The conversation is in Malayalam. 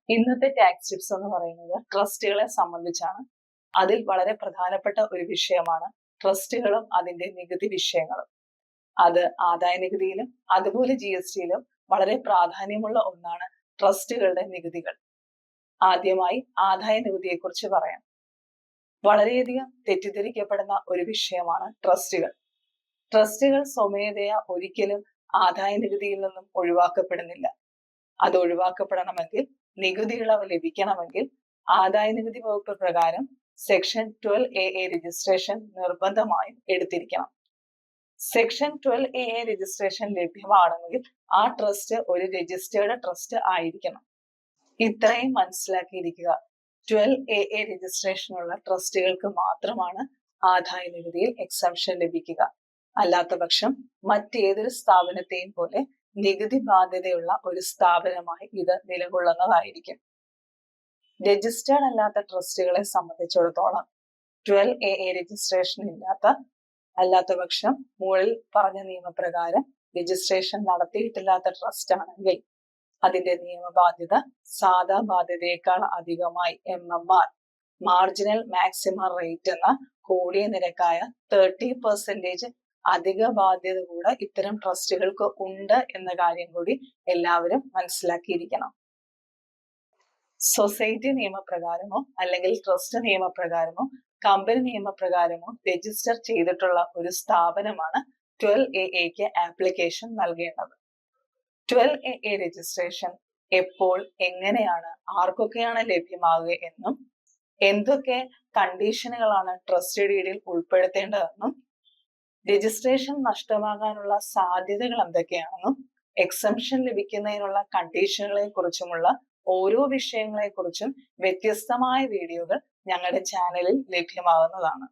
ഇന്നത്തെ ടാക്സ് ടിപ്സ് എന്ന് പറയുന്നത് ട്രസ്റ്റുകളെ സംബന്ധിച്ചാണ്. അതിൽ വളരെ പ്രധാനപ്പെട്ട ഒരു വിഷയമാണ് ട്രസ്റ്റുകളും അതിന്റെ നികുതി വിഷയങ്ങളും. അത് ആദായ നികുതിയിലും അതുപോലെ GSTയിലും വളരെ പ്രാധാന്യമുള്ള ഒന്നാണ് ട്രസ്റ്റുകളുടെ നികുതികൾ. ആദ്യമായി ആദായ നികുതിയെക്കുറിച്ച് പറയാം. വളരെയധികം തെറ്റിദ്ധരിക്കപ്പെടുന്ന ഒരു വിഷയമാണ് ട്രസ്റ്റുകൾ. ട്രസ്റ്റുകൾ സ്വമേധയാ ഒരിക്കലും ആദായ നികുതിയിൽ നിന്നും ഒഴിവാക്കപ്പെടുന്നില്ല. അത് ഒഴിവാക്കപ്പെടണമെങ്കിൽ നികുതി ഇളവ് ലഭിക്കണമെങ്കിൽ ആദായ നികുതി വകുപ്പ് പ്രകാരം സെക്ഷൻ 12AA രജിസ്ട്രേഷൻ നിർബന്ധമായും എടുത്തിരിക്കണം. സെക്ഷൻ 12AA രജിസ്ട്രേഷൻ ലഭ്യമാണെങ്കിൽ ആ ട്രസ്റ്റ് ഒരു രജിസ്റ്റേർഡ് ട്രസ്റ്റ് ആയിരിക്കണം. ഇത്രയും മനസ്സിലാക്കിയിരിക്കുക. 12AA രജിസ്ട്രേഷനുള്ള ട്രസ്റ്റുകൾക്ക് മാത്രമാണ് ആദായ നികുതിയിൽ എക്സംഷൻ ലഭിക്കുക. അല്ലാത്ത പക്ഷം മറ്റേതൊരു സ്ഥാപനത്തെയും പോലെ നികുതി ബാധ്യതയുള്ള ഒരു സ്ഥാപനമായി ഇത് നിലകൊള്ളുന്നതായിരിക്കും. രജിസ്റ്റേർഡ് അല്ലാത്ത ട്രസ്റ്റുകളെ സംബന്ധിച്ചിടത്തോളം 12AA രജിസ്ട്രേഷൻ അല്ലാത്ത പക്ഷം മുകളിൽ പറഞ്ഞ നിയമപ്രകാരം രജിസ്ട്രേഷൻ നടത്തിയിട്ടില്ലാത്ത ട്രസ്റ്റ് ആണെങ്കിൽ അതിന്റെ നിയമബാധ്യത സാധാ ബാധ്യതയേക്കാൾ അധികമായി MMR മാർജിനൽ മാക്സിമം റേറ്റ് എന്ന കൂടിയ നിരക്കായ 30% അധിക ബാധ്യത കൂടെ ഇത്തരം ട്രസ്റ്റുകൾക്ക് ഉണ്ട് എന്ന കാര്യം കൂടി എല്ലാവരും മനസ്സിലാക്കിയിരിക്കണം. സൊസൈറ്റി നിയമപ്രകാരമോ അല്ലെങ്കിൽ ട്രസ്റ്റ് നിയമപ്രകാരമോ കമ്പനി നിയമപ്രകാരമോ രജിസ്റ്റർ ചെയ്തിട്ടുള്ള ഒരു സ്ഥാപനമാണ് 12AAക്ക് ആപ്ലിക്കേഷൻ നൽകേണ്ടത്. 12AA രജിസ്ട്രേഷൻ എപ്പോൾ എങ്ങനെയാണ് ആർക്കൊക്കെയാണ് ലഭ്യമാകുക എന്നും എന്തൊക്കെ കണ്ടീഷനുകളാണ് ട്രസ്റ്റ് ഡീഡിൽ ഉൾപ്പെടുത്തേണ്ടതെന്നും രജിസ്ട്രേഷൻ നഷ്ടമാകാനുള്ള സാധ്യതകൾ എന്തൊക്കെയാണെന്നും എക്സംഷൻ ലഭിക്കുന്നതിനുള്ള കണ്ടീഷനുകളെ കുറിച്ചുമുള്ള ഓരോ വിഷയങ്ങളെ കുറിച്ചും വ്യത്യസ്തമായ വീഡിയോകൾ ഞങ്ങളുടെ ചാനലിൽ ലഭ്യമാകുന്നതാണ്.